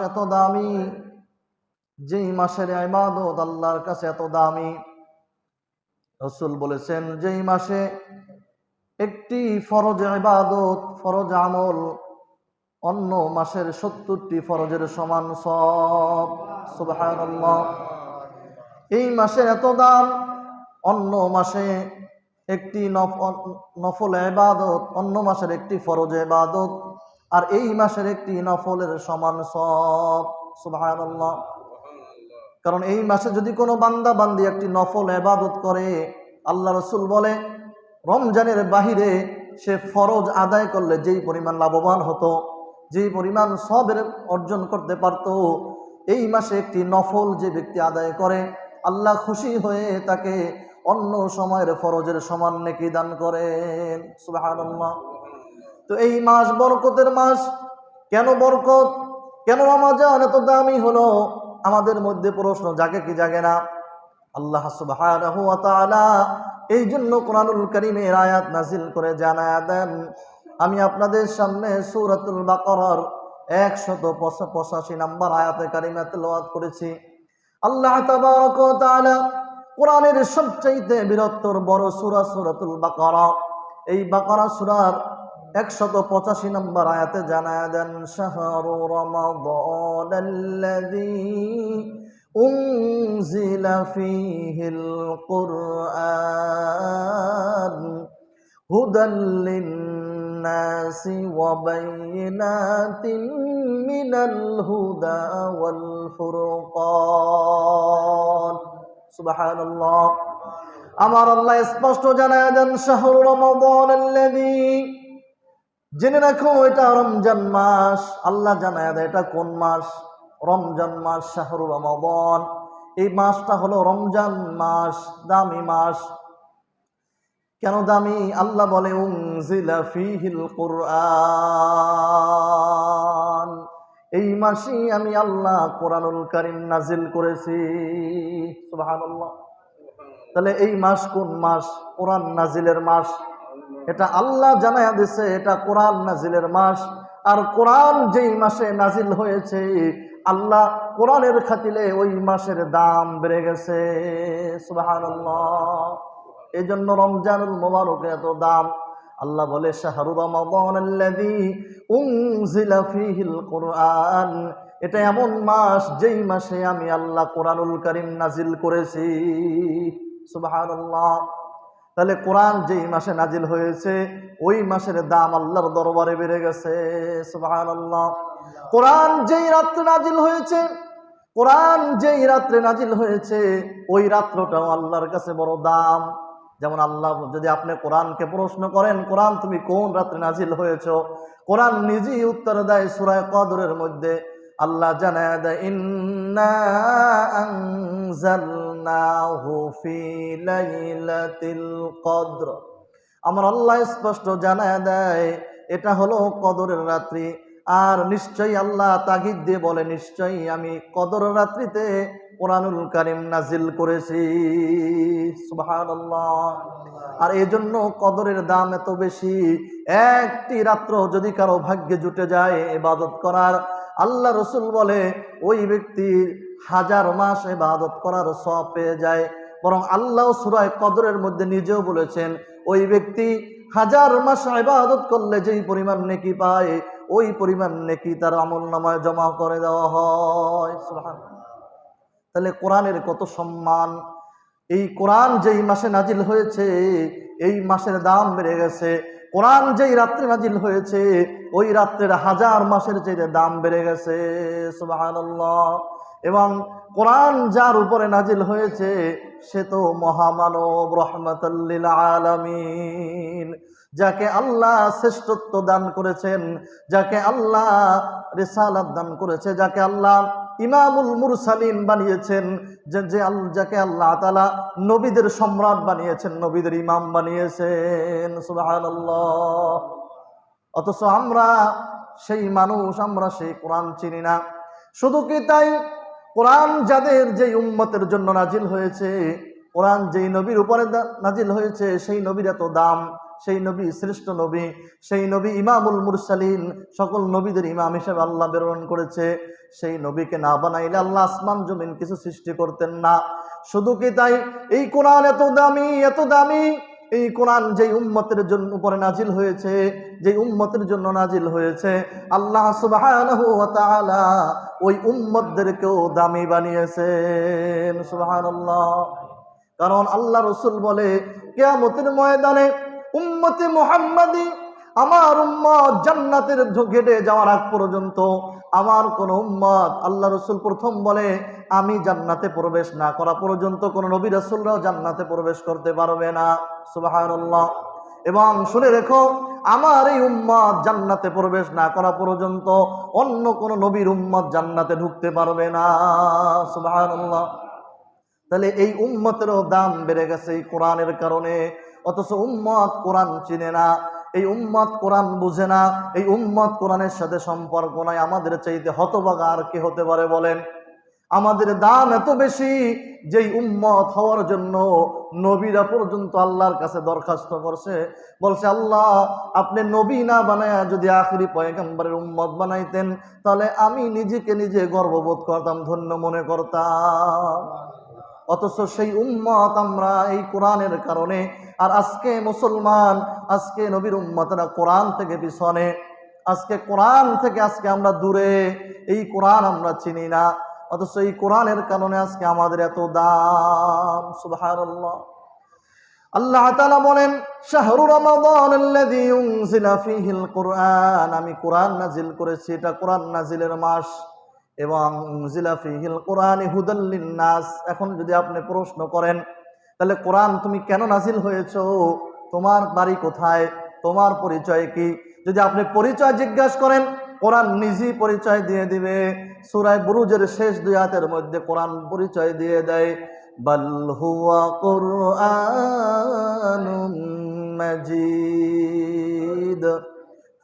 এত দামি, যেই মাসের ইবাদত আল্লাহর কাছে এত দামি। রাসূল বলেছেন যেই মাসে একটি ফরজ ইবাদত, ফরজ আমল অন্য মাসের ৭০টি ফরজের সমান সওয়াব। সুবহানাল্লাহ। এই মাসের এত দাম, অন্য মাসে একটি নফল ইবাদত, অন্য মাসের একটি ফরজ ইবাদত আর এই মাসের একটি নফলের সমান সওয়াব। সুবহানাল্লাহ। কারণ এই মাসে যদি কোনো বান্দা বান্দি একটি নফল ইবাদত করে, আল্লাহ রাসূল বলে রমজানের বাহিরে সে ফরজ আদায় করলে যেই পরিমাণ লাভবান হতো, যেই পরিমাণ সওয়াবের অর্জন করতে পারত, এই মাসে একটি নফল যে ব্যক্তি আদায় করে আল্লাহ খুশি হয়ে তাকে অন্য সময়ের ফরজের সমান নেকি দান করেন। সুবহানাল্লাহ। তো এই মাস বরকতের মাস। কেন বরকত, কেন রমজান এত দামি হলো? আমাদের মধ্যে প্রশ্ন জাগে কি জাগে না? আল্লাহ সুবহানাহু ওয়া তাআলা এই জন্য কোরআনুল কারীমের আয়াত নাজিল করে জানায়া দেন। আমি আপনাদের সামনে সূরাতুল বাকারার ১৮৫ নম্বর আয়াতে কারিমা তেলাওয়াত করেছি। আল্লাহ তাবারাকা ওয়া তাআলা কোরআনের সবচেয়ে বৃহত্তর বড় সূরা সূরাতুল বাকারা, এই বাকারা সূরার ১৮৫ নম্বর আয়াতে জানায়া দেন, শাহরু রমাদানাল্লাযী উনজিলা ফীহিল কুরআন হুদাল লিন্নাসি ওয়া বাইয়িনাতিন মিনাল হুদা ওয়াল ফুরকান। সুবহানাল্লাহ। আমার আল্লাহ স্পষ্ট জানায়া দেন, শাহরু রমাদানাল্লাযী, জেনে রাখো এটা রমজান মাস। আল্লাহ জানায়া দেয় এটা কোন মাস? রমজান মাস, শাহরু রমাদান। এই মাসটা হলো রমজান মাস, দামি মাস। কেন দামি? আল্লাহ বলে উনজিলা ফীহিল কুরআন, এই মাসেই আমি আল্লাহ কোরআনুল কারীম নাজিল করেছি। সুবহানাল্লাহ। তাহলে এই মাস কোন মাস? কোরআন নাজিলের মাস। এটা আল্লাহ জানায়া দিছে এটা কোরআন নাজিলের মাস। আর কোরআন যেই মাসে নাজিল হয়েছে, আল্লাহ কোরআনের খাতিরে ওই মাসের দাম বেড়ে গেছে। সুবহানাল্লাহ। এই জন্য রমজানুল মুবারক এত দাম। আল্লাহ বলে শাহরু রমাদানাল্লাযী উনজিলা ফীহিল কুরআন, এটা এমন মাস যেই মাসে আমি আল্লাহ কোরআনুল কারীম নাজিল করেছি। সুবহানাল্লাহ। তাহলে কোরআন যেই মাসে নাজিল হয়েছে ওই মাসের দাম আল্লাহর দরবারে বেড়ে গেছে। সুবহানাল্লাহ। কোরআন যেই রাত্রে নাজিল হয়েছে, কোরআন যেই রাত্রে নাজিল হয়েছে ওই রাত্রটাও আল্লাহর কাছে বড় দাম। যেমন আল্লাহ যদি আপনি কোরআনকে প্রশ্ন করেন, কোরআন তুমি কোন রাত্রে নাজিল হয়েছো, কোরআন নিজেই উত্তর দেয় সূরা কদরের মধ্যে। আল্লাহ জানায়া দেয়, ইন্না আনজালনাহু ফি লাইলাতিল কদর। আমার আল্লাহ স্পষ্ট জানায়া দেয় এটা হলো কদরের রাত্রি। আর নিশ্চয়ই আল্লাহ তাগিদ দিয়ে বলে, নিশ্চয়ই আমি কদর রাত্রিতে কোরআনুল কারীম নাজিল করেছি। সুবহানাল্লাহ। আর এই জন্য কদরের দাম এত বেশি। একটি রাত্র যদি কারো ভাগ্যে জুটে যায় ইবাদত করার, আল্লাহ রাসূল বলে ওই ব্যক্তি 1000 মাস ইবাদত করার সওয়াব পেয়ে যায়। বরং আল্লাহ সূরা কদরের মধ্যে নিজেও বলেছেন ওই ব্যক্তি 1000 মাস ইবাদত করলে যেই পরিমাণ নেকি পায় ওই পরিমাণ নেকি তার আমলনামায় জমা করে দেওয়া হয়। সুবহানাল্লাহ। তাহলে কোরআনের কত সম্মান। এই কোরআন যেই মাসে নাজিল হয়েছে এই মাসের দাম বেড়ে গেছে। কোরআন যেই রাত্রে নাজিল হয়েছে ওই রাত্রের 1000 মাসের চেয়ে দাম বেড়ে গেছে। সুবহানাল্লাহ। এবং কোরআন যার উপরে নাজিল হয়েছে সে তো মহামানব, রহমাতাল লিল আলামিন, যাকে আল্লাহ শ্রেষ্ঠত্ব দান করেছেন, যাকে আল্লাহ রিসালাত দান করেছে, যাকে আল্লাহ ইমামুল মুরসালিন বানিয়েছেন, যাকে আল্লাহ তাআলা নবীদের সম্রাট বানিয়েছেন, নবীদের ইমাম বানিয়েছেন। সুবহানাল্লাহ। অথচ আমরা সেই মানুষ, আমরা সেই কোরআন চিনি না। শুধু কি তাই, কোরআন যাদের যেই উম্মতের জন্য নাজিল হয়েছে, কোরআন যেই নবীর উপরে নাজিল হয়েছে সেই নবীর এত দাম, সেই নবী শ্রেষ্ঠ নবী, সেই নবী ইমামুল মুরসালিন, সকল নবীদের ইমাম হিসেবে আল্লাহ প্রেরণ করেছে। সেই নবীকে না বানাইলে আল্লাহ আসমান জমিন কিছু সৃষ্টি করতেন না। শুধু কি তাই, এই কোরআন এত দামি, এত দামি। এই কোরআন যেই উম্মতের জন্য উপরে নাজিল হয়েছে, যেই উম্মতের জন্য নাজিল হয়েছে, আল্লাহ সুবহানাহু ওয়া তাআলা ওই উম্মতদেরকেও দামি বানিয়েছেন। সুবহানাল্লাহ। কারণ আল্লাহ রসুল বলে, কিয়ামতের ময়দানে উম্মতে মুহাম্মাদি, আমার উম্মত জান্নাতের গেটে যাওয়ার আগ পর্যন্ত আমার কোন উম্মত, আল্লাহ রসুল প্রথম বলে, আমি জান্নাতে প্রবেশ না করা পর্যন্ত কোন নবী রাসূলরাও জান্নাতে প্রবেশ করতে পারবে না। সুবহানাল্লাহ। এবং শুনে রেখো, আমার এই উম্মত জান্নাতে প্রবেশ না করা পর্যন্ত অন্য কোন নবীর উম্মত জান্নাতে ঢুকতে পারবে না। সুবহানাল্লাহ। তাহলে এই উম্মতেরও দাম বেড়ে গেছে এই কোরআনের কারণে। অথচ উম্মত কোরআন চিনে না, এই উম্মত কোরআন বুঝে না, এই উম্মত কোরআনের সাথে সম্পর্ক নাই। আমাদের চাইতে হতভাগা আর কে হতে পারে বলেন? আমাদের দাম এত বেশি, যেই উম্মত হওয়ার জন্য নবীরা পর্যন্ত আল্লাহর কাছে দরখাস্ত করছে, বলছে, আল্লাহ আপনি নবী না বানায়া যদি আখিরি পয়গম্বরের উম্মত বানাইতেন, তাহলে আমি নিজেকে নিজে গর্ববোধ করতাম, ধন্য মনে করতাম। অথচ সেই উম্মত আমরা এই কোরআনের কারণে। আর আজকে মুসলমান, আজকে নবীর উম্মতরা কোরআন থেকে পিছনে, আজকে কোরআন থেকে আজকে আমরা দূরে, এই কোরআন আমরা চিনি না। অথচ এই কোরআনের কারণে আজকে আমাদের এত দাম। সুবহানাল্লাহ। আল্লাহ তাআলা বলেন, শাহরু রমাদানাল্লাযী উনজিলা ফীহিল কুরআন, আমি কোরআন নাজিল করেছি, এটা কোরআন নাজিলের মাস। এবং উনজিলা ফীহিল কুরআনি হুদাল লিন্নাস। এখন যদি আপনি প্রশ্ন করেন, তাহলে কোরআন তুমি কেন নাজিল হয়েছো, তোমার বাড়ি কোথায়, তোমার পরিচয় কি, যদি আপনি পরিচয় জিজ্ঞাসা করেন, কোরআন নিজেই পরিচয় দিয়ে দিবে। সূরা বুরুজের শেষ 2 আয়াতের মধ্যে কোরআন পরিচয় দিয়ে দেয়, বাল হুয়া কুরআনুম মাজিদ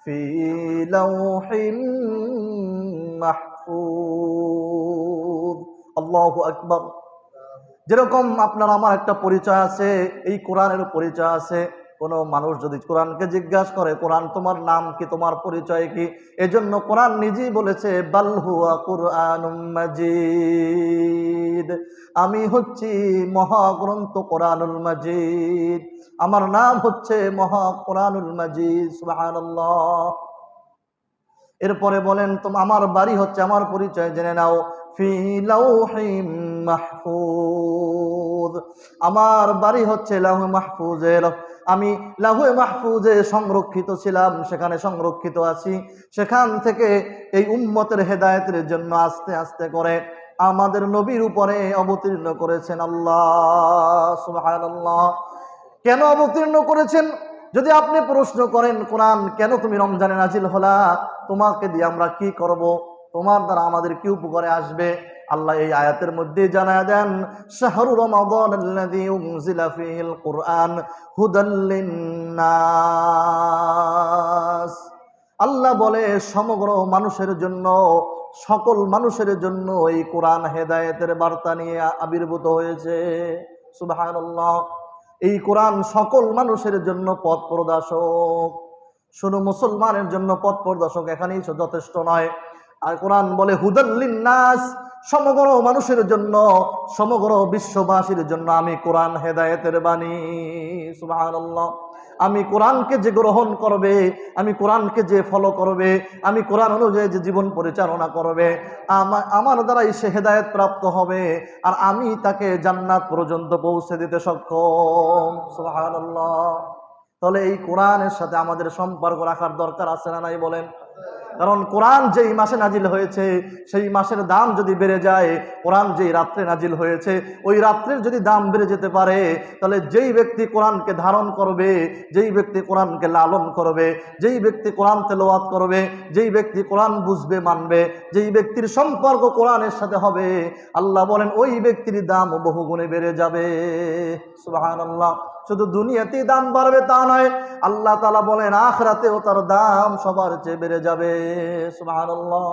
ফি লাওহিম মাহফুজ। আল্লাহু আকবার। যেরকম আপনার আমার একটা পরিচয় আছে, এই কোরআনের পরিচয় আছে। কোনো মানুষ যদি কোরআনকে জিজ্ঞাসা করে, কোরআন তোমার নাম কি, তোমার পরিচয় কি, এজন্য কোরআন নিজেই বলেছে, বাল হুয়া কুরআনুম মাজিদ, আমি হচ্ছি মহাগ্রন্থ কোরআনুল মাজিদ, আমার নাম হচ্ছে মহা কোরআনুল মাজিদ। সুবহানাল্লাহ। এরপরে বলেন, আমার বাড়ি হচ্ছে, আমার পরিচয় জেনে নাও, ফি লাওহিম মাহফুজ, আমার বাড়ি হচ্ছে লাউহে মাহফুজের। আমি লাউহে মাহফুজে সংরক্ষিত ছিলাম, সেখানে সংরক্ষিত আছি। সেখান থেকে এই উম্মতের হেদায়েতের জন্য আস্তে আস্তে করে আমাদের নবীর উপরে অবতীর্ণ করেছেন আল্লাহ। সুবহানাল্লাহ। কেন অবতীর্ণ করেছেন? যদি আপনি প্রশ্ন করেন, কোরআন কেন তুমি রমজানে নাজিল হলা, তোমাকে দিয়ে আমরা কি করব, তোমার দ্বারা আমাদের কি উপকারে আসবে, আল্লাহ এই আয়াতের মধ্যে জানায় দেন, শাহরু রমাদানাল্লাযী উনজিলা ফীহিল কুরআন হুদাল লিন্নাস। আল্লাহ বলে, সমগ্র মানুষের জন্য, সকল মানুষের জন্য এই কোরআন হেদায়েতের বার্তা নিয়ে আবির্ভূত হয়েছে। সুবহানাল্লাহ। এই কোরআন সকল মানুষের জন্য পথ প্রদর্শক। শুধু মুসলমানের জন্য পথ প্রদর্শক এখানেই যথেষ্ট নয়। আর কোরআন বলে হুদাল লিন্নাস, সমগ্র মানুষের জন্য, সমগ্র বিশ্ববাসীর জন্য আমি কোরআন হেদায়েতের বাণী। সুবহানাল্লাহ। আমি কোরআনকে যে গ্রহণ করবে, আমি কোরআনকে যে ফলো করবে, আমি কোরআন অনুযায়ী যে জীবন পরিচালনা করবে, আমার দ্বারাই সে হেদায়েত প্রাপ্ত হবে, আর আমি তাকে জান্নাত পর্যন্ত পৌঁছে দিতে সক্ষম। সুবহানাল্লাহ। তাহলে এই কোরআনের সাথে আমাদের সম্পর্ক রাখার দরকার আছে না নাই বলেন? কারণ কোরআন যেই মাসে নাজিল হয়েছে, সেই মাসের দাম যদি বেড়ে যায়, কোরআন যেই রাত্রে নাজিল হয়েছে, ওই রাত্রের যদি দাম বেড়ে যেতে পারে, তাহলে যেই ব্যক্তি কোরআনকে ধারণ করবে, যেই ব্যক্তি কোরআনকে লালন করবে, যেই ব্যক্তি কোরআন তেলাওয়াত করবে, যেই ব্যক্তি কোরআন বুঝবে, মানবে, যেই ব্যক্তির সম্পর্ক কোরআনের সাথে হবে, আল্লাহ বলেন ওই ব্যক্তির দাম বহুগুণে বেড়ে যাবে। সুবহানাল্লাহ। শুধু দুনিয়াতেই দাম বাড়বে তা নয়, আল্লাহ তাআলা বলেন আখিরাতেও তার দাম সবার চেয়ে বেড়ে যাবে। সুবহানাল্লাহ।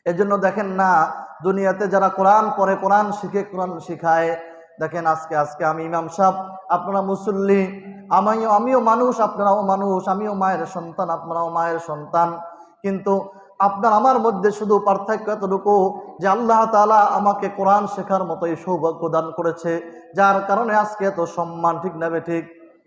এজন্য দেখেন না, দুনিয়াতে যারা কোরআন পড়ে, কোরআন শিখে, কোরআন শিখায়, দেখেন আজকে আমি ইমাম সাহেব, আপনারা মুসল্লি, আমিও মানুষ, আপনারাও মানুষ, আমিও মায়ের সন্তান, আপনারাও মায়ের সন্তান। কিন্তু আপনার আমার মধ্যে শুধু পার্থক্য এতটুকু যে আল্লাহ তাআলা আমাকে কোরআন শেখার মতোই সৌভাগ্য দান করেছে, যার কারণে আজকে এত সম্মান। ঠিক না ঠিক?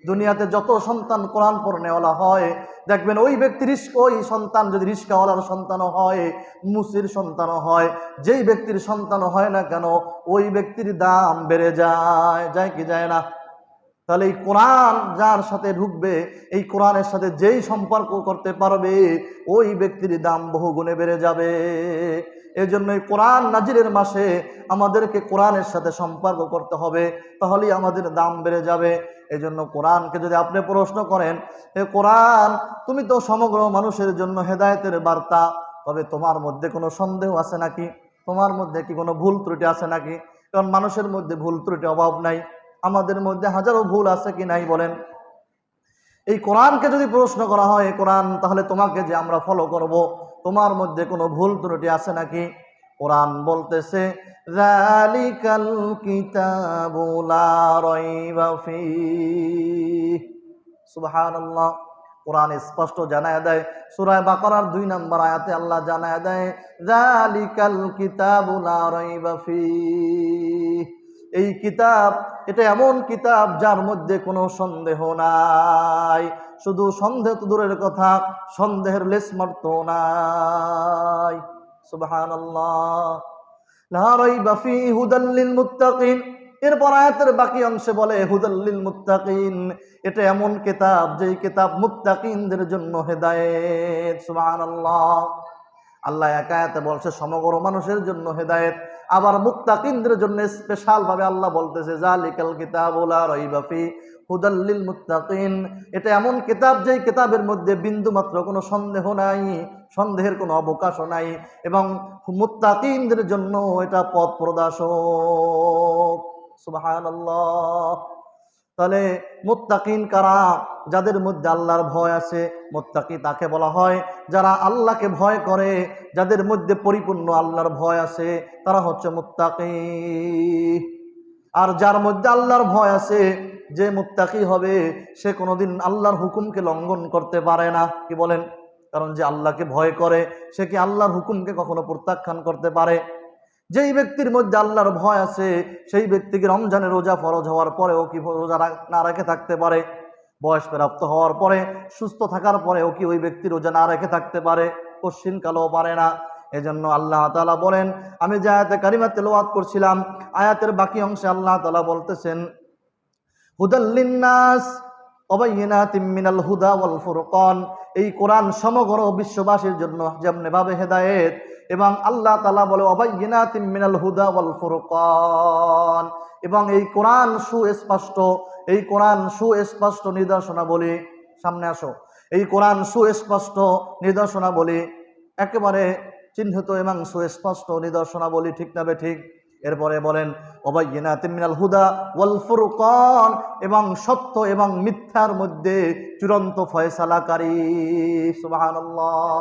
দুনিয়াতে যত সন্তান কোরআন পড়নেওয়ালা হয়, দেখবেন ওই ব্যক্তির ওই সন্তান যদি রিস্কাওয়ালার সন্তানও হয়, মুসির সন্তানও হয়, যেই ব্যক্তির সন্তানও হয় না কেন, ওই ব্যক্তির দাম বেড়ে যায়, যায় কি যায় না? তাহলে এই কোরআন যার সাথে ঢুকবে, এই কোরআনের সাথে যেই সম্পর্ক করতে পারবে, ওই ব্যক্তির দাম বহুগুণে বেড়ে যাবে। এই জন্য এই কোরআন নাজিরের মাসে আমাদেরকে কোরআনের সাথে সম্পর্ক করতে হবে, তাহলেই আমাদের দাম বেড়ে যাবে। এই জন্য কোরআনকে যদি আপনি প্রশ্ন করেন, এ কোরআন, তুমি তো সমগ্র মানুষের জন্য হেদায়েতের বার্তা, তবে তোমার মধ্যে কোনো সন্দেহ আছে নাকি? তোমার মধ্যে কি কোনো ভুল ত্রুটি আছে নাকি? কারণ মানুষের মধ্যে ভুল ত্রুটি অভাব নাই, আমাদের মধ্যে হাজারো ভুল আছে কি নাই বলেন? এই কোরআনকে যদি প্রশ্ন করা হয়, কোরআন তাহলে তোমাকে যে আমরা ফলো করব, তোমার মধ্যে কোনো ভুল ত্রুটি আছে নাকি? কোরআন বলতেছে যালিকাল কিতাবু লা রাইবা ফীহ। সুবহানাল্লাহ। কোরআন স্পষ্ট জানায় দেয়, সূরা বাকারার 2 নম্বর আয়াতে আল্লাহ জানায় দেয় যালিকাল কিতাবু লা রাইবা ফীহ। এই কিতাব, এটা এমন কিতাব যার মধ্যে কোনো সন্দেহ নাই। শুধু সন্দেহ তো দূরের কথা, সন্দেহের লেশমাত্র নাই। সুবহানাল্লাহ। লা রাইবা ফীহি হুদাল লিল মুত্তাকিন। এরপর আয়াতের বাকি অংশে বলে হুদাল লিল মুত্তাকিন, এটা এমন কিতাব যেই কিতাব মুত্তাকিনদের জন্য হেদায়েত। সুবহানাল্লাহ। আল্লাহ এক আয়াতে বলছে সমগ্র মানুষের জন্য হেদায়েত, আবার মুত্তাকিনদের জন্য স্পেশাল ভাবে আল্লাহ বলতেছে যালিকাল কিতাবু লা রাইবা ফীহি হুদাল লিল মুত্তাকিন। এটা এমন কিতাব যেই কিতাবের মধ্যে বিন্দু মাত্র কোনো সন্দেহ নাই, সন্দেহের কোনো অবকাশও নাই, এবং মুত্তাকিনদের জন্য এটা পথ প্রদর্শক। সুবহানাল্লাহ। তাহলে মুত্তাকিন কারা? যাদের মধ্যে আল্লাহর ভয় আছে। মুত্তাকি তাকে বলা হয় যারা আল্লাহকে ভয় করে, যাদের মধ্যে পরিপূর্ণ আল্লাহর ভয় আছে, তারা হচ্ছে মুত্তাকি। আর যার মধ্যে আল্লাহর ভয় আছে, যে মুত্তাকি হবে, সে কোনোদিন আল্লাহর হুকুমকে লঙ্ঘন করতে পারে না। কি বলেন? কারণ যে আল্লাহকে ভয় করে, সে কি আল্লাহর হুকুমকে কখনো প্রত্যাখ্যান করতে পারে? যেই ব্যক্তির মধ্যে আল্লাহর ভয় আছে, সেই ব্যক্তিকে রমজানের রোজা ফরজ হওয়ার পরেও কি রোজা না রেখে থাকতে পারে? বয়স প্রাপ্ত হওয়ার পরে, সুস্থ থাকার পরেও কি ওই ব্যক্তি রোজা না রেখে থাকতে পারে? কশ্চিনকালেও পারে না। এজন্য আল্লাহ তাআলা বলেন, আমি যে আয়াতে কারিমা তেলাওয়াত করছিলাম, আয়াতের বাকি অংশে আল্লাহ তাআলা বলতেছেন হুদাল লিন্নাস ওয়া বাইয়িনাতিম মিনাল হুদা ওয়াল ফুরকান। এই কোরআন সমগ্র বিশ্ববাসীর জন্য যেমনি ভাবে হেদায়েত, এবং আল্লাহ তাআলা বলে ওয়া বাইয়িনাতিম মিনাল হুদা ওয়াল ফুরকান, এবং এই কোরআন সুস্পষ্ট, এই কোরআন সুস্পষ্ট নিদর্শনাবলী। সামনে আসো। এই কোরআন সুস্পষ্ট নিদর্শনাবলী, একেবারে চিহ্নিত এবং সুস্পষ্ট নিদর্শনাবলী। ঠিক না ঠিক? এরপরে বলেন ওয়াবাইয়িনাতিম মিনাল হুদা ওয়াল ফুরকান, এবং সত্য এবং মিথ্যার মধ্যে চূড়ান্ত ফয়সালাকারী। সুবহানাল্লাহ।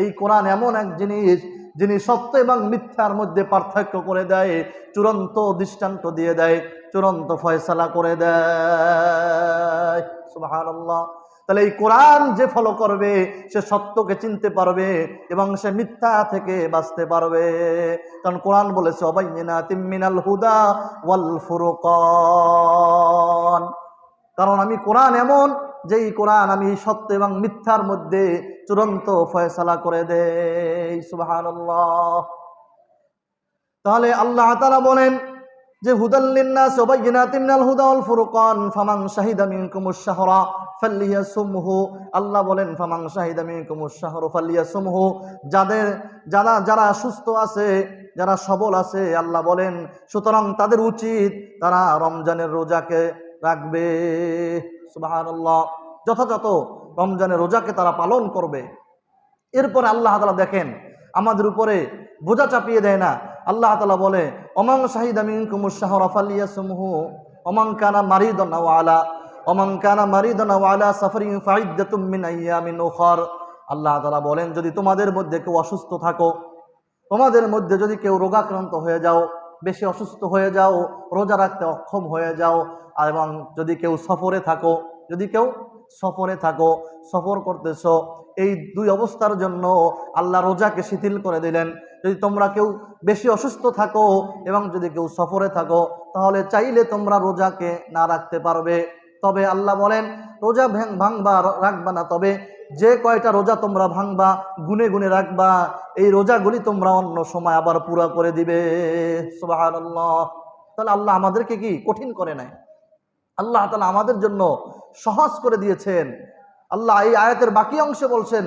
এই কোরআন এমন এক জিনিস, যিনি সত্য এবং মিথ্যার মধ্যে পার্থক্য করে দেয়, চূড়ান্ত দৃষ্টান্ত দিয়ে দেয়, চূড়ান্ত ফয়সালা করে দেয়। সুবহানাল্লাহ। তাহলে এই কোরআন যে ফলো করবে, সে সত্যকে চিনতে পারবে এবং সে মিথ্যা থেকে বাঁচতে পারবে। কারণ কোরআন বলেছে ওয়াবাইয়িনাতিম মিনাল হুদা ওয়াল ফুরকান। কারণ আমি কোরআন এমন, যে এই কোরআন আমি সত্য এবং মিথ্যার মধ্যে চূড়ান্ত ফয়সালা করে দেই। সুবহানাল্লাহ। তাহলে আল্লাহ তাআলা বলেন যে হুদাল লিন্নাস ওয়া বাইয়িনাতিম মিনাল হুদা ওয়াল ফুরকান ফামান শাহিদা মিনকুমুশ শাহরা ফালইয়াসুমহু। আল্লাহ বলেন ফামান শাহিদা মিনকুমুশ শাহরা ফালইয়াসুমহু, যারা সুস্থ আছে, যারা সবল আছে, আল্লাহ বলেন সুতরাং তাদের উচিত তারা রমজানের রোজাকে রাখবে। সুবহানাল্লাহ। যথাযথ রমজানের রোজাকে তারা পালন করবে। এরপরে আল্লাহ তাআলা দেখেন আমাদের উপরে বোঝা চাপিয়ে দেয় না। আল্লাহ তাআলা বলে ওমান শাহিদা মিনকুমুশ শাহরা ফালইয়াসুমহু ওমান কানা মারিদান আও আলা সাফারিন ফাইদ্দাতুম মিন আইয়ামিন উখর। আল্লাহ তাআলা বলেন যদি তোমাদের মধ্যে কেউ অসুস্থ থাকো, তোমাদের মধ্যে যদি কেউ রোগাক্রান্ত হয়ে যাও, বেশি অসুস্থ হয়ে যাও, রোজা রাখতে অক্ষম হয়ে যাও, এবং যদি কেউ সফরে থাকো, যদি কেউ সফরে থাকো, সফর করতেছো, এই দুই অবস্থার জন্য আল্লাহ রোজাকে শিথিল করে দিলেন। যদি তোমরা কেউ বেশি অসুস্থ থাকো এবং যদি কেউ সফরে থাকো, তাহলে চাইলে তোমরা রোজাকে না রাখতে পারবে। তবে আল্লাহ বলেন রোজা ভাঙবা, রাখবা না, তবে যে কয়টা রোজা তোমরা ভাঙবা গুনে গুনে রাখবা, এই রোজাগুলি তোমরা অন্য সময় আবার পুরা করে দিবে। সুবহানাল্লাহ। তাহলে আল্লাহ আমাদেরকে কি কঠিন করে নাই, আল্লাহ তাআলা আমাদের জন্য সহজ করে দিয়েছেন। আল্লাহ এই আয়াতের বাকি অংশে বলছেন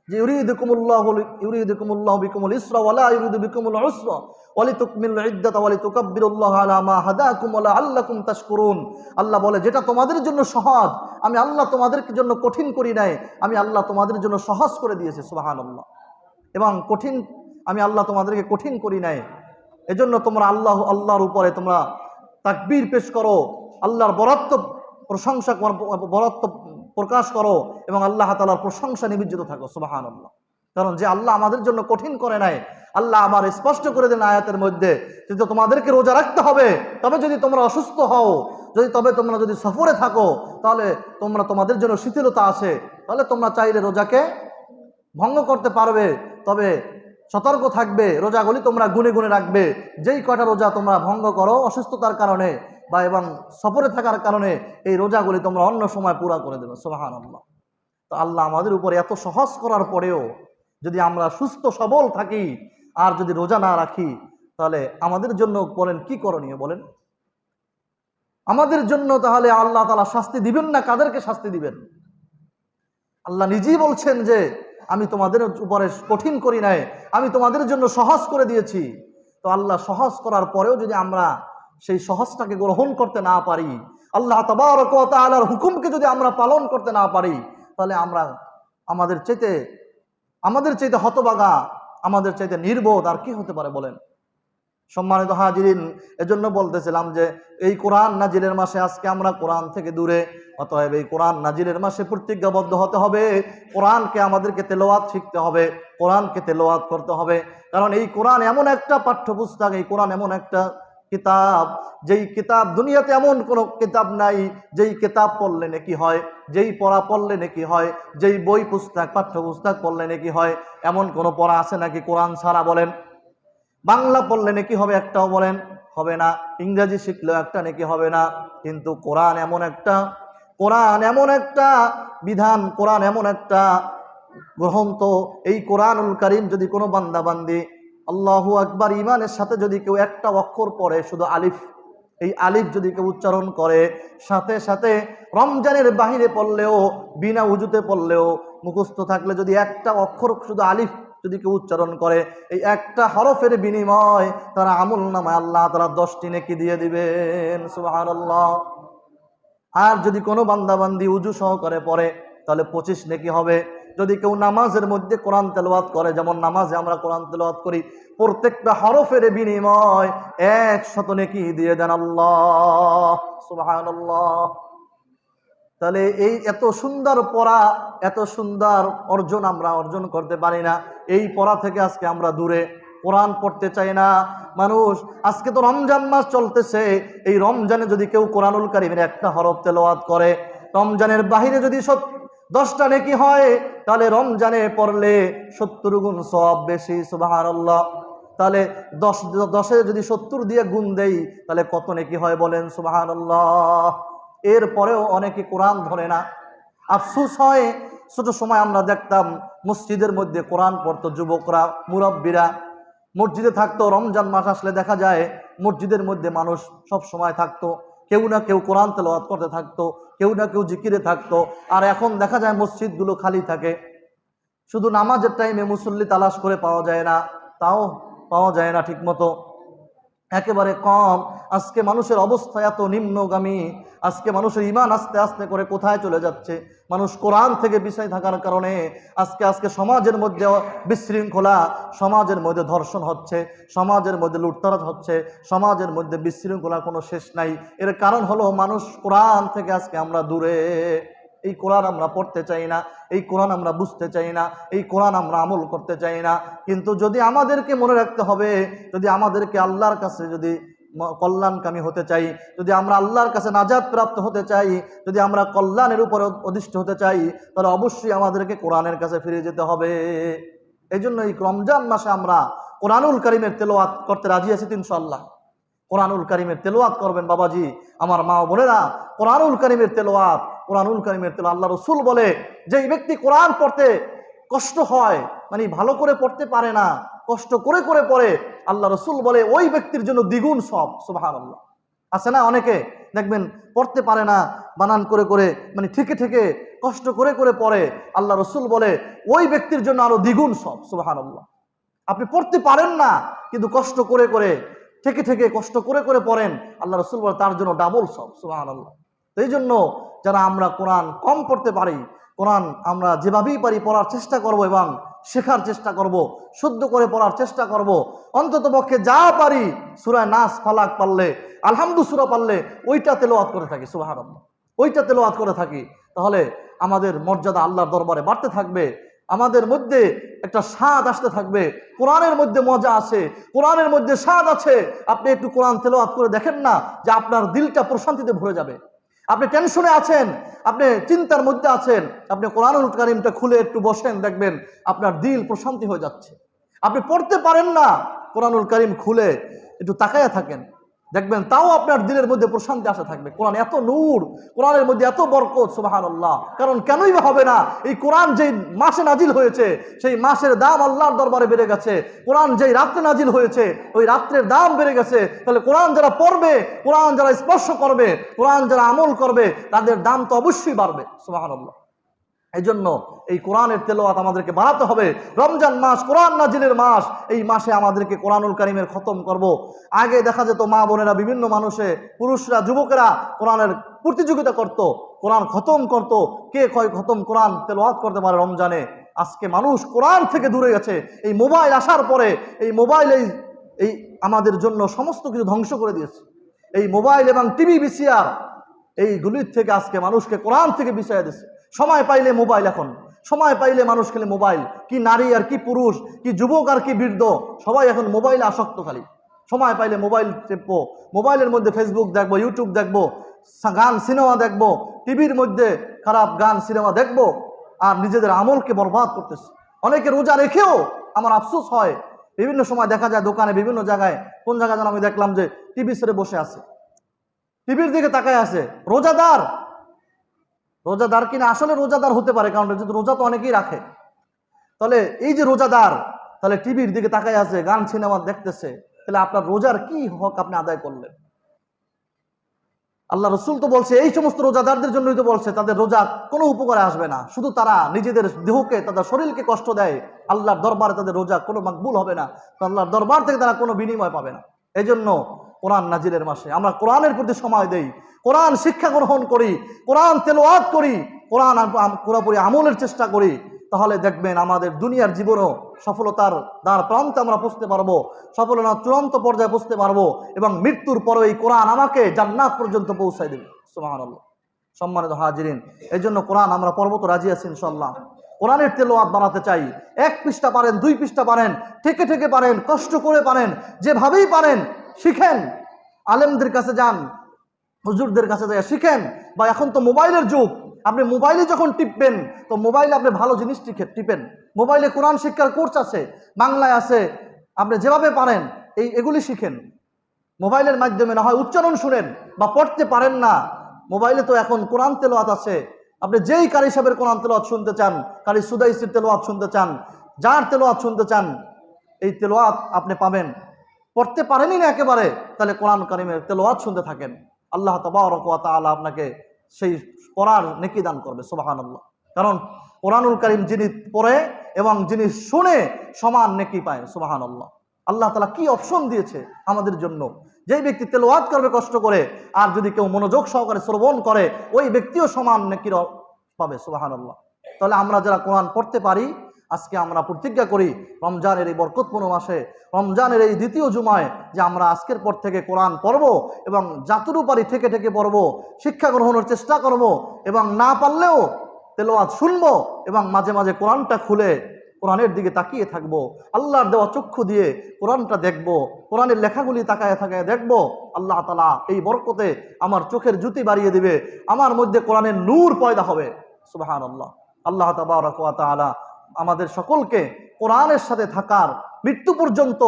যে ইউরিদুকুমুল্লাহু বিকুমুল ইসরা ওয়া লা ইউরিদু বিকুমুল উসরা ওয়া লিতুকমিলুল ইদ্দাতা ওয়া লিতুকাব্বিরুল্লাহা আলা মা হাদাকুম ওয়া লাআল্লাকুম তাশকুরুন। আল্লাহ বলে যেটা তোমাদের জন্য সহজ আমি আল্লাহ তোমাদের জন্য কঠিন করি নাই, আমি আল্লাহ তোমাদের জন্য সহজ করে দিয়েছি। সুবহানাল্লাহ। এবং কঠিন আমি আল্লাহ তোমাদেরকে কঠিন করি নাই, এজন্য তোমরা আল্লাহর উপরে তোমরা তাকবীর পেশ করো, আল্লাহর বরাত্ব প্রশংসা বরাত্ব প্রকাশ করো এবং আল্লাহ তাআলার প্রশংসা নিবেদিত থাকো। সুবহানাল্লাহ। কারণ যে আল্লাহ আমাদের জন্য কঠিন করে নাই, আল্লাহ আমার স্পষ্ট করে দেন আয়াতের মধ্যে যে তোমাদেরকে রোজা রাখতে হবে, তবে যদি তোমরা অসুস্থ হও, তোমরা যদি সফরে থাকো, তাহলে তোমাদের জন্য শিথিলতা আছে, তাহলে তোমরা চাইলে রোজাকে ভঙ্গ করতে পারবে। তবে সতর্ক থাকবে, রোজাগুলি তোমরা গুনে গুনে রাখবে। যেই কয়টা রোজা তোমরা ভঙ্গ করো অসুস্থতার কারণে বা এবং সফরে থাকার কারণে, এই রোজাগুলি তোমরা অন্য সময় পুরা করে দেবে। সুবহানাল্লাহ। তো আল্লাহ আমাদের উপরে এত সহজ করার পরেও যদি আমরা সুস্থ সবল থাকি আর যদি রোজা না রাখি, তাহলে আমাদের জন্য বলেন কি করণীয় বলেন? আমাদের জন্য তাহলে আল্লাহ তাআলা শাস্তি দিবেন না, কাদেরকে শাস্তি দিবেন? আল্লাহ নিজেই বলছেন যে আমি তোমাদের উপরে কঠিন করি নাই, আমি তোমাদের জন্য সহজ করে দিয়েছি। তো আল্লাহ সহজ করার পরেও যদি আমরা সেই সহজটাকে গ্রহণ করতে না পারি, আল্লাহ তাবারক ওয়া তাআলার হুকুমকে যদি আমরা পালন করতে না পারি, তাহলে আমরা আমাদের চাইতে হতভাগা, আমাদের চাইতে নির্বোধ আর কি হতে পারে বলেন? সম্মানিত হাজিরিন, এজন্য বলতেছিলাম যে এই কোরআন নাজিলের মাসে আজকে আমরা কোরআন থেকে দূরে, অতএব এই কোরআন নাজিলের মাসে প্রতিজ্ঞাবদ্ধ হতে হবে, কোরআনকে আমাদেরকে তেলাওয়াত শিখতে হবে, কোরআনকে তেলাওয়াত করতে হবে। কারণ এই কোরআন এমন একটা পাঠ্যপুস্তক, এই কোরআন এমন একটা কিতাব, যেই কিতাব দুনিয়াতে এমন কোনো কিতাব নাই যেই কিতাব পড়লে নেকি হয়, যেই পড়া পড়লে নেকি হয়, যেই বই পুস্তক পাঠ্যপুস্তক পড়লে নেকি হয়, এমন কোনো পড়া আছে নাকি কোরআন ছাড়া? বলেন। বাংলা পড়লে নাকি হবে একটাও? বলেন, হবে না। ইংরেজি শিখলেও একটা নাকি হবে না। কিন্তু কোরআন এমন একটা বিধান, কোরআন এমন একটা গ্রন্থ, এই কোরআনুল কারীম যদি কোনো বান্দাবান্দি আল্লাহু আকবার ইমানের সাথে যদি কেউ একটা অক্ষর পড়ে, শুধু আলিফ, এই আলিফ যদি কেউ উচ্চারণ করে, সাথে সাথে রমজানের বাহিরে পড়লেও, বিনা উজুতে পড়লেও, মুখস্থ থাকলে যদি একটা অক্ষর শুধু আলিফ যদি কেউ উচ্চারণ করে, এই একটা হরফের বিনিময় তার আমলনামায় আল্লাহ তাআলা 10টি নেকি দিয়ে দিবেন। সুবহানাল্লাহ। আর যদি কোনো বান্দাবান্দি উজু সহকারে পড়ে, তাহলে 25 নেকি হবে। যদি কেউ নামাজের মধ্যে কোরআন তেলাওয়াত করে, যেমন নামাজে আমরা কোরআন তেলাওয়াত করি, প্রত্যেকটা হরফের বিনিময় 100 নেকি দিয়ে দেন আল্লাহ। সুবহানাল্লাহ। তাহলে এই এত সুন্দর পড়া, এত সুন্দর অর্জন আমরা অর্জন করতে পারি না। এই পড়া থেকে আজকে আমরা দূরে, কোরআন পড়তে চাই না মানুষ। আজকে তো রমজান মাস চলতেছে, এই রমজানে যদি কেউ কোরআনুল কারীমের একটা হরফ তেলাওয়াত করে, রমজানের বাহিরে যদি 10টা নেকি হয়, তাহলে রমজানে পড়লে 70 গুণ সওয়াব বেশি। সুবহানাল্লাহ। তাহলে 10 যদি 70 দিয়ে গুণ দেই, তাহলে কত নেকি হয় বলেন? সুবহানাল্লাহ। এরপরেও অনেকে কোরআন ধরে না। আফসোস হয়, ছোট সময় আমরা দেখতাম মসজিদের মধ্যে কোরআন পড়তো যুবকরা, মুরব্বীরা মসজিদে থাকতো। রমজান মাস আসলে দেখা যায় মসজিদের মধ্যে মানুষ সব সময় থাকতো, কেউ না কেউ কোরআন তেলাওয়াত করতে থাকতো, কেউ না কেউ জিকিরে থাকতো। আর এখন দেখা যায় মসজিদগুলো খালি থাকে, শুধু নামাজের টাইমে মুসল্লি তালাশ করে পাওয়া যায় না, তাও পাওয়া যায় না ঠিক মতো, একেবারে কম। আজকে মানুষের অবস্থা এত নিম্নগামী, আজকে মানুষের ঈমান আস্তে আস্তে করে কোথায় চলে যাচ্ছে? মানুষ কোরআন থেকে পিছায় থাকার কারণে আজকে সমাজের মধ্যে বিশৃঙ্খলা, সমাজের মধ্যে ধর্ষণ হচ্ছে, সমাজের মধ্যে লুটতরাজ হচ্ছে, সমাজের মধ্যে বিশৃঙ্খলার কোনো শেষ নাই। এর কারণ হলো মানুষ কোরআন থেকে আজকে আমরা দূরে। এই কোরআন আমরা পড়তে চাই না, এই কোরআন আমরা বুঝতে চাই না, এই কোরআন আমরা আমল করতে চাই না। কিন্তু যদি আমাদেরকে মনে রাখতে হবে, যদি আমাদেরকে আল্লাহর কাছে যদি কল্যাণকামী হতে চাই, যদি আমরা আল্লাহর কাছে নাজাত প্রাপ্ত হতে চাই, যদি আমরা কল্যাণের উপরে অধিষ্ঠিত হতে চাই, তাহলে অবশ্যই আমাদেরকে কোরআনের কাছে ফিরে যেতে হবে। এই জন্য এই রমজান মাসে আমরা কোরআনুল কারীমের তেলাওয়াত করতে রাজি আছি ইনশাআল্লাহ। কোরআনুল কারীমের তেলাওয়াত করবেন বাবাজি, আমার মা বোনেরা। কোরআনুল কারীমের তেলাওয়াত, কোরআনুল কারীমের তেলাওয়াত, আল্লাহ রাসূল বলে যে ব্যক্তি কোরআন পড়তে কষ্ট হয়, মানে ভালো করে পড়তে পারে না, কষ্ট করে করে পড়ে, আল্লাহ রাসূল বলে ওই ব্যক্তির জন্য দ্বিগুণ সওয়াব। সুবহানাল্লাহ। আছে না অনেকে দেখবেন পড়তে পারে না, বানান করে করে, মানে থেকে থেকে কষ্ট করে করে পড়ে, আল্লাহ রাসূল বলে ওই ব্যক্তির জন্য আরো দ্বিগুণ সওয়াব। সুবহানাল্লাহ। আপনি পড়তে পারেন না কিন্তু কষ্ট করে করে, থেকে থেকে কষ্ট করে করে পড়েন, আল্লাহ রাসূল বলে তার জন্য ডাবল সওয়াব। সুবহানাল্লাহ। তো এই জন্য যারা আমরা কোরআন কম পড়তে পারি, কোরআন আমরা যেভাবেই পারি পড়ার চেষ্টা করব এবং শেখার চেষ্টা করব, শুদ্ধ করে পড়ার চেষ্টা করব। অন্তত পক্ষে যা পারি সূরা নাস ফালাক পারলে, আলহামদু সূরা পারলে ওইটা তেলাওয়াত করে থাকি। সুবহানাল্লাহ। ওইটা তেলাওয়াত করে থাকি, তাহলে আমাদের মর্যাদা আল্লাহর দরবারে বাড়তে থাকবে, আমাদের মধ্যে একটা স্বাদ আসতে থাকবে। কোরআনের মধ্যে মজা আছে, কোরআনের মধ্যে স্বাদ আছে। আপনি একটু কোরআন তেলাওয়াত করে দেখেন না, যে আপনার দিলটা প্রশান্তিতে ভরে যাবে। আপনি টেনশনে আছেন, আপনি চিন্তার মধ্যে আছেন, আপনি কোরআনুল কারীমটা খুলে একটু বসেন, দেখবেন আপনার দিল প্রশান্তি হয়ে যাচ্ছে। আপনি পড়তে পারেন না, কোরআনুল কারীম খুলে একটু তাকায়া থাকেন, দেখবেন তাও আপনার দিলের মধ্যে প্রশান্তি আসা থাকবে। কোরআন এত নূর, কোরআনের মধ্যে এত বরকত। সুবহানাল্লাহ। কারণ কেনই বা হবে না, এই কোরআন যেই মাসে নাজিল হয়েছে সেই মাসের দাম আল্লাহর দরবারে বেড়ে গেছে। কোরআন যেই রাত্রে নাজিল হয়েছে ওই রাত্রের দাম বেড়ে গেছে। তাহলে কোরআন যারা পড়বে, কোরআন যারা স্পর্শ করবে, কোরআন যারা আমল করবে, তাদের দাম তো অবশ্যই বাড়বে। সুবহানাল্লাহ। এই জন্য এই কোরআনের তেলাওয়াত আমাদেরকে বাড়াতে হবে। রমজান মাস কোরআন নাজিলের মাস, এই মাসে আমাদেরকে কোরআনুল কারীমের খতম করব। আগে দেখা যেত মা বোনেরা, বিভিন্ন মানুষে, পুরুষরা, যুবকেরা কোরআনের প্রতিযোগিতা করত, কোরআন খতম করত, কে কয় খতম কোরআন তেলাওয়াত করতে পারে রমজানে। আজকে মানুষ কোরআন থেকে দূরে গেছে। এই মোবাইল আসার পরে এই মোবাইল এই আমাদের জন্য সমস্ত কিছু ধ্বংস করে দিয়েছে। এই মোবাইল এবং টিভি, ভিসিআর, এইগুলির থেকে আজকে মানুষকে কোরআন থেকে বিছাইয়া দিচ্ছে। সময় পাইলে মোবাইল, এখন সময় পাইলে মানুষ খেলে মোবাইল, কি নারী আর কি পুরুষ, কি যুবক আর কি বৃদ্ধ, সবাই এখন মোবাইলে আসক্ত। খালি সময় পাইলে মোবাইল টেপবো, মোবাইলের মধ্যে ফেসবুক দেখবো, ইউটিউব দেখবো, গান সিনেমা দেখবো, টিভির মধ্যে খারাপ গান সিনেমা দেখবো, আর নিজেদের আমলকে বরবাদ করতেছে। অনেকে রোজা রেখেও আমার আফসোস হয়, বিভিন্ন সময় দেখা যায় দোকানে, বিভিন্ন জায়গায়, কোন জায়গায় যেন আমি দেখলাম যে টিভি ছেড়ে বসে আছে, টিভির দিকে তাকায় আছে। রোজাদার, রোজাদার কিনা আসলে রোজাদার হতে পারে, কারণ রোজা তো অনেকেই রাখে। তাহলে এই যে রোজাদার, তাহলে টিভির দিকে তাকায় আছে, গান সিনেমা দেখতেছে, তাহলে আপনার রোজার কি হক আপনি আদায় করলেন? আল্লাহ রসুল তো বলছে এই সমস্ত রোজাদারদের জন্যই তো বলছে তাদের রোজা কোনো উপকারে আসবে না, শুধু তারা নিজেদের দেহকে, তাদের শরীরকে কষ্ট দেয়। আল্লাহর দরবারে তাদের রোজা কোনো মাকবুল হবে না, আল্লাহর দরবার থেকে তারা কোনো বিনিময় পাবে না। এই জন্য কোরআন নাজিলের মাসে আমরা কোরআনের প্রতি সময় দেই, কোরআন শিক্ষা গ্রহণ করি, কোরআন তেলাওয়াত করি, কোরআন পুরোপুরি আমলের চেষ্টা করি, তাহলে দেখবেন আমাদের দুনিয়ার জীবনও সফলতার দ্বার প্রান্তে আমরা পৌঁছতে পারবো, সফলতার চূড়ান্ত পর্যায়ে পৌঁছতে পারবো, এবং মৃত্যুর পরে এই কোরআন আমাকে জান্নাত পর্যন্ত পৌঁছায় দেবে। সুবহানাল্লাহ। সম্মানিত হাজিরিন, এই জন্য কোরআন আমরা পড়বো তো রাজি আছি ইনশাআল্লাহ। কোরআনের তেলাওয়াত বানাতে চাই। 1 পৃষ্ঠা পারেন, 2 পৃষ্ঠা পারেন, থেকে থেকে পারেন, কষ্ট করে পারেন, যেভাবেই পারেন শিখেন। আলেমদের কাছে যান, হুজুরদের কাছে যায় শিখেন। বা এখন তো মোবাইলের যুগ, আপনি মোবাইলে যখন টিপবেন তো মোবাইলে আপনি ভালো জিনিস টিপেন। মোবাইলে কোরআন শিক্ষার কোর্স আছে, বাংলায় আছে, আপনি যেভাবে পারেন এগুলি শিখেন। মোবাইলের মাধ্যমে না হয় উচ্চারণ শুনেন, বা পড়তে পারেন না, মোবাইলে তো এখন কোরআন তেলাওয়াত আছে। আপনি যেই কারি সাহেবের কোরআন তেলাওয়াত শুনতে চান, কারি সুদাইসির তেলাওয়াত শুনতে চান, যার তেলাওয়াত শুনতে চান, এই তেলাওয়াত আপনি পাবেন। পড়তে পারেনই না একেবারে, তাহলে কোরআন কারীমের তেলাওয়াত শুনতে থাকেন। আল্লাহ তাবারক ওয়া তাআলা আপনাকে সেই পড়ার নেকি দান করবে। সুবহানাল্লাহ। কারণ কোরআনুল কারীম যিনি পড়ে এবং যিনি শুনে সমান নেকি পায়। সুবহানাল্লাহ। আল্লাহ তাআলা কি অপশন দিয়েছে আমাদের জন্য, যেই ব্যক্তি তেলাওয়াত করবে কষ্ট করে, আর যদি কেউ মনোযোগ সহকারে শ্রবণ করে, ওই ব্যক্তিও সমান নেকির পাবে। সুবহানাল্লাহ। তাহলে আমরা যারা কোরআন পড়তে পারি, আজকে আমরা প্রতিজ্ঞা করি রমজানের এই বরকতপূর্ণ মাসে, রমজানের এই দ্বিতীয় জুমায়, যে আমরা আজকের পর থেকে কোরআন পড়ব, এবং যতটুকু পারি থেকে থেকে পড়ব, শিক্ষা গ্রহণের চেষ্টা করব, এবং না পারলেও তেলাওয়াত শুনবো, এবং মাঝে মাঝে কোরআনটা খুলে কোরআনের দিকে তাকিয়ে থাকবো, আল্লাহর দেওয়া চক্ষু দিয়ে কোরআনটা দেখবো, কোরআনের লেখাগুলি তাকায় তাকায় দেখবো, আল্লাহ তাআলা এই বরকতে আমার চোখের জ্যোতি বাড়িয়ে দিবে, আমার মধ্যে কোরআনের নূর পয়দা হবে। সুবহানাল্লাহ। আল্লাহ তাবারক ওয়া তাআলা আমাদের সকলকে কোরআনের সাথে থাকার, মৃত্যু পর্যন্ত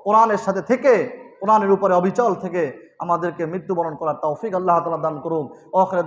কোরআনের সাথে থেকে, কোরআনের উপরে অবিচল থেকে আমাদেরকে মৃত্যুবরণ করার তৌফিক আল্লাহ তাআলা দান করুন। আখির